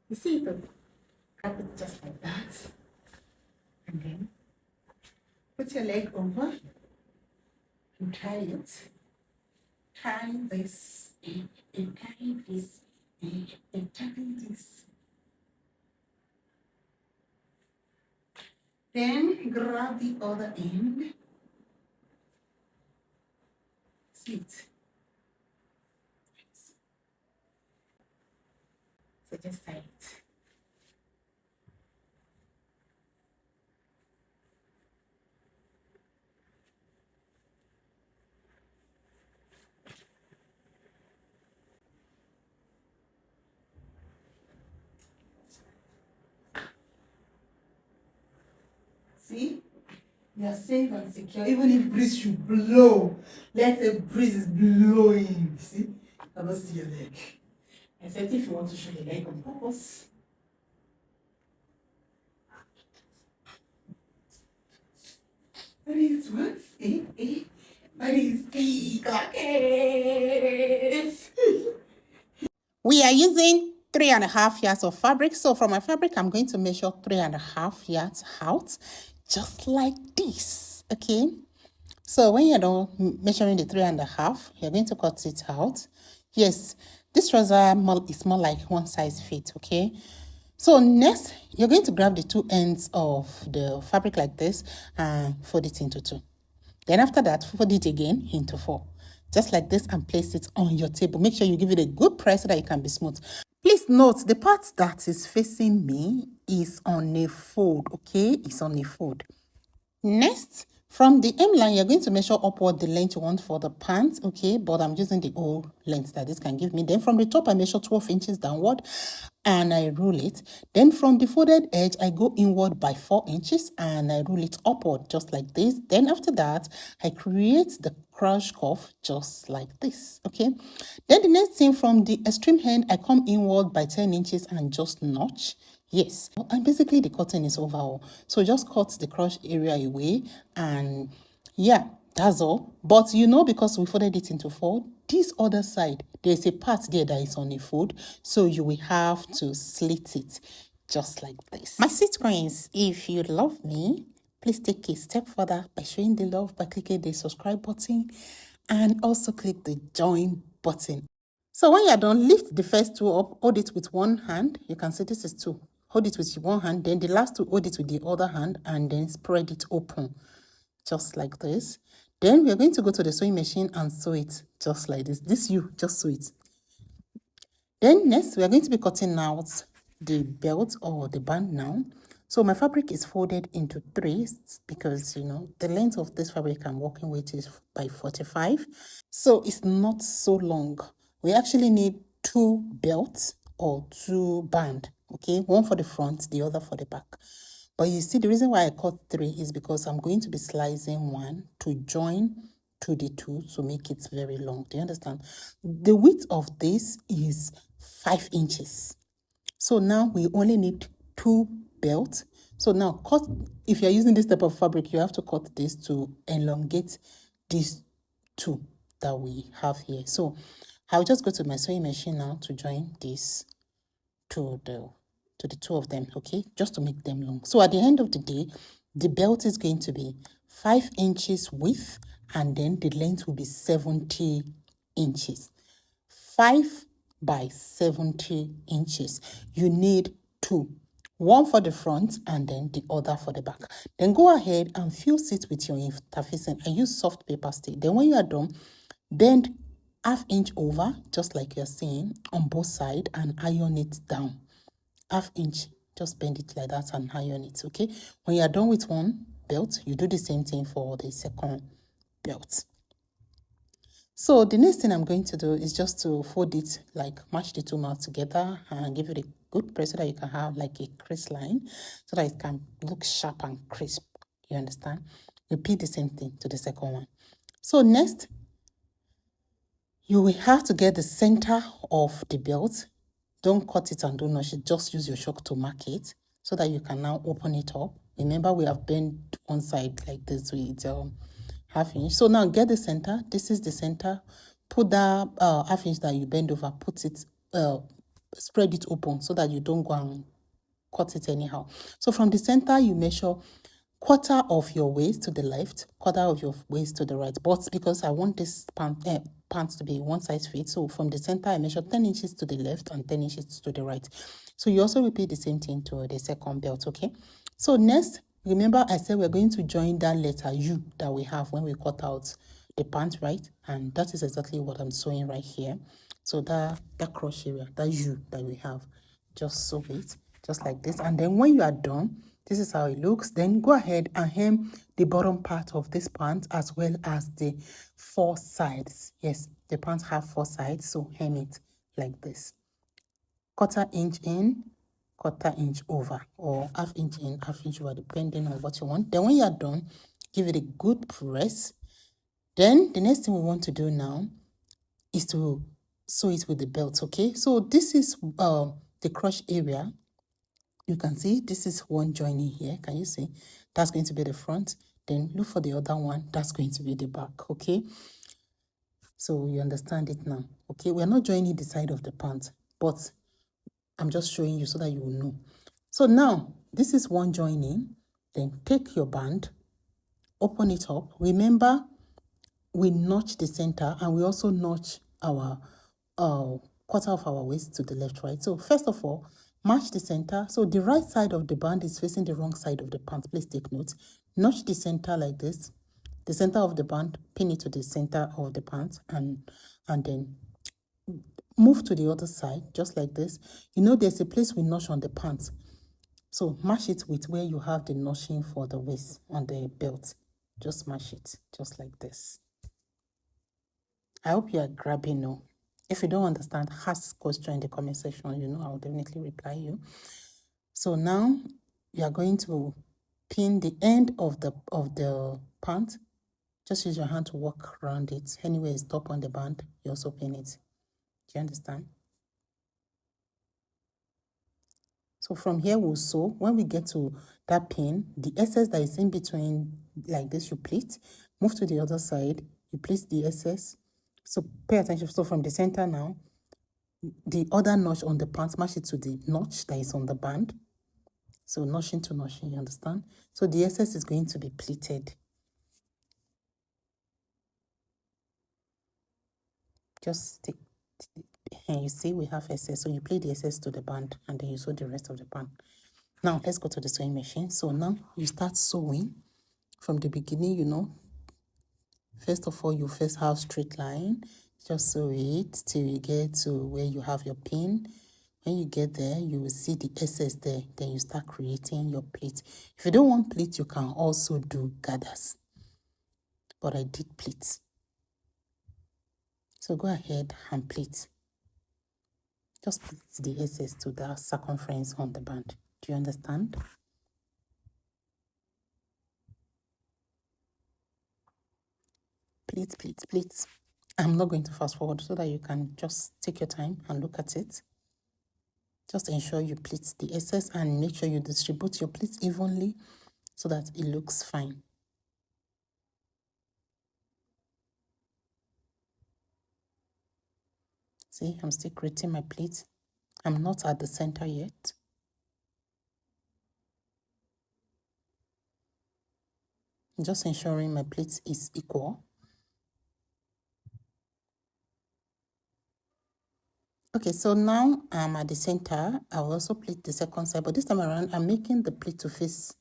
You see it, wrap it just like that, and then put your leg over and tie it. Tie this, and tie this, and tie this. Then grab the other end. See it. So just tie it. See? You're safe and secure. Even if breeze should blow, let's say breeze is blowing. See? I cannot see your leg. Except if you want to show the leg on purpose. That is what? That is We are using 3.5 yards of fabric. So from my fabric, I'm going to measure 3.5 yards out, just like this. Okay. So when you're done measuring the 3.5, you're going to cut it out. Yes, this trouser is more like one size fit. Okay. So next, you're going to grab the two ends of the fabric like this and fold it into two. Then after that, fold it again into four. Just like this, and place it on your table. Make sure you give it a good press so that it can be smooth. Please note, the part that is facing me is on a fold, okay? It's on a fold. Next, from the hem line, you're going to measure upward the length you want for the pants, okay? But I'm using the whole length that this can give me. Then from the top, I measure 12 inches downward and I rule it. Then from the folded edge, I go inward by 4 inches and I rule it upward just like this. Then after that, I create the crush cuff just like this, okay? Then the next thing, from the extreme end, I come inward by 10 inches and just notch. Yes, and basically the cutting is over. So just cut the crush area away and yeah, that's all. But you know, because we folded it into four, this other side, there's a part there that is on a fold. So you will have to slit it just like this. My sweet queens, if you love me, please take a step further by showing the love by clicking the subscribe button and also click the join button. So when you're done, lift the first two up, hold it with one hand. You can see this is two. Hold it with one hand, then the last two, hold it with the other hand, and then spread it open, just like this. Then we're going to go to the sewing machine and sew it just like this. Just sew it. Then next, we are going to be cutting out the belt or the band now. So my fabric is folded into threes because, you know, the length of this fabric I'm working with is by 45. So it's not so long. We actually need two belts or two band, okay? One for the front, the other for the back. But you see, the reason why I cut three is because I'm going to be slicing one to join to the two to make it very long. Do you understand? The width of this is 5 inches. So now we only need two belts. So now cut, if you're using this type of fabric, you have to cut this to elongate these two that we have here. So I'll just go to my sewing machine now to join this to the two of them, okay, just to make them long. So at the end of the day, the belt is going to be 5 inches width and then the length will be 70 inches. 5 by 70 inches. You need two, one for the front and then the other for the back. Then go ahead and fuse it with your interfacing. I use soft paper stay. Then when you are done, bend ½ inch over, just like you're seeing, on both sides and iron it down. ½ inch, just bend it like that and iron it, okay? When you're done with one belt, you do the same thing for the second belt. So the next thing I'm going to do is just to fold it, like match the two mouths together and give it a good press so that you can have like a crease line so that it can look sharp and crisp. You understand? Repeat the same thing to the second one. So next, you will have to get the center of the belt. Don't cut it and don't notch it. Just use your chalk to mark it so that you can now open it up. Remember, we have bent one side like this with ½ inch. So now get the center. This is the center. Put that ½ inch that you bend over. Put it spread it open so that you don't go and cut it anyhow. So from the center, you measure quarter of your waist to the left, quarter of your waist to the right. But because I want this pants to be one size fit, so from the center, I measure 10 inches to the left and 10 inches to the right. So you also repeat the same thing to the second belt, okay? So next, remember I said we're going to join that letter U that we have when we cut out the pant, right? And that is exactly what I'm sewing right here. So that cross area, that U that we have, just sew it just like this. And then when you are done, this is how it looks. Then go ahead and hem the bottom part of this pant as well as the 4 sides. Yes, the pants have 4 sides, so hem it like this. Quarter inch in, quarter inch over, or half inch in, half inch over, depending on what you want. Then when you are done, give it a good press. Then the next thing we want to do now is to sew it with the belt, okay? So this is the crotch area. You can see this is one joining here. Can you see? That's going to be the front. Then look for the other one. That's going to be the back, okay? So you understand it now, okay? We're not joining the side of the pant, but I'm just showing you so that you will know. So now, this is one joining. Then take your band, open it up. Remember, we notch the center and we also notch our quarter of our waist to the left, right? So first of all, match the center. So the right side of the band is facing the wrong side of the pant. Please take note. Notch the center like this. The center of the band, pin it to the center of the pant, and then move to the other side, just like this. You know, there's a place we notch on the pants. So match it with where you have the notching for the waist on the belt. Just match it, just like this. I hope you are grabbing now. If you don't understand, ask question in the comment section. You know, I'll definitely reply you. So now you are going to pin the end of the pant. Just use your hand to work around it. Anywhere it's top on the band, you also pin it. Do you understand? So from here we'll sew. When we get to that pin, the excess that is in between, like this, you pleat. Move to the other side, you pleat the excess. So pay attention. So from the center now, the other notch on the pants, match it to the notch that is on the band. So notching to notching, you understand? So the excess is going to be pleated. Just take, and you see we have excess. So you pleat the excess to the band and then you sew the rest of the band. Now let's go to the sewing machine. So now you start sewing from the beginning, you know. First of all, you first have straight line. Just sew it till you get to where you have your pin. When you get there, you will see the excess there. Then you start creating your pleat. If you don't want pleat, you can also do gathers. But I did pleats. So go ahead and pleat. Just pleat the excess to the circumference on the band. Do you understand? Pleat, pleat, pleat. I'm not going to fast forward so that you can just take your time and look at it. Just ensure you pleat the excess and make sure you distribute your pleats evenly so that it looks fine. See, I'm still creating my pleats. I'm not at the center yet. Just ensuring my pleats is equal. Okay, so now I'm at the center. I will also pleat the second side, but this time around, I'm making the pleat to face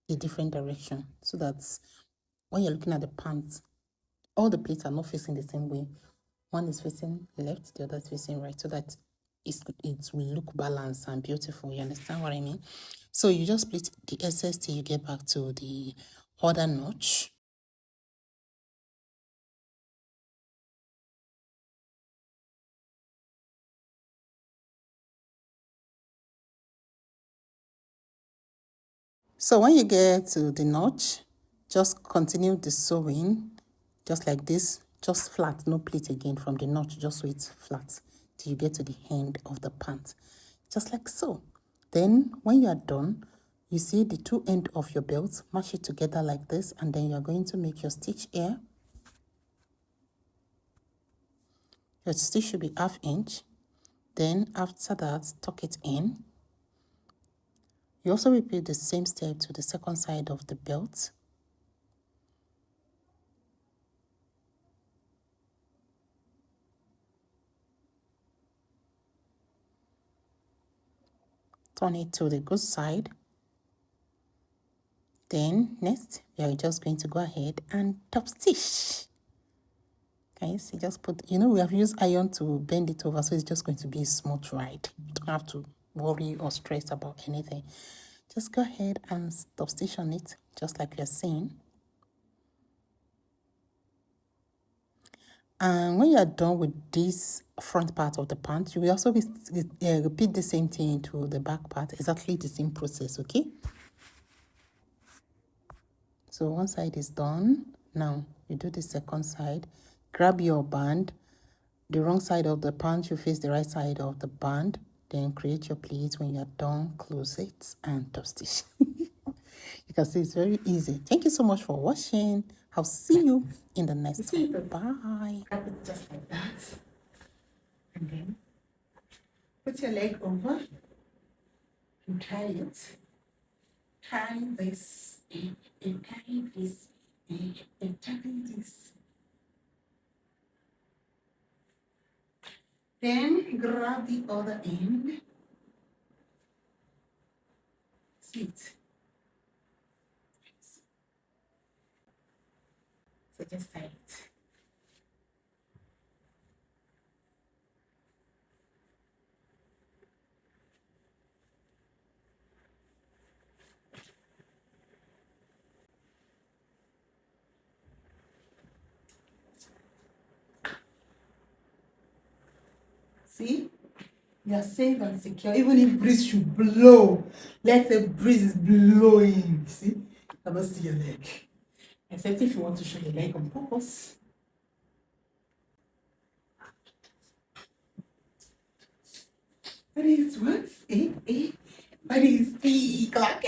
a different direction so that when you're looking at the pants, all the pleats are not facing the same way. One is facing left, the other is facing right, so that it will look balanced and beautiful. You understand what I mean? So you just split the excess till you get back to the other notch. So when you get to the notch, just continue the sewing just like this, just flat, no pleat again from the notch, just so it's flat till you get to the end of the pant, just like so. Then when you are done, you see the two ends of your belt, match it together like this, and then you are going to make your stitch here. Your stitch should be 1/2 inch. Then after that, tuck it in. You also repeat the same step to the second side of the belt. Turn it to the good side. Then next, we are just going to go ahead and top stitch. Okay, so just put, we have used iron to bend it over, so it's just going to be a smooth ride. You don't have to worry or stress about anything. Just go ahead and top stitch on it, just like you're seeing. And when you're done with this front part of the pant, you will also repeat the same thing to the back part, exactly the same process, okay? So one side is done. Now you do the second side. Grab your band. The wrong side of the pant, you face the right side of the band. Then create your pleats. When you're done, close it and top stitch. You can see it's very easy. Thank you so much for watching. I'll see you in the next one. Bye. Grab it just like that. And then put your leg over and tie it. Tie this and tie this and tie this. Then grab the other end. See it. So just tie it. See? You are safe and secure, even if breeze should blow. Let's say breeze is blowing. See? You cannot see your leg. Except if you want to show your leg on purpose. That is what? That is the clock.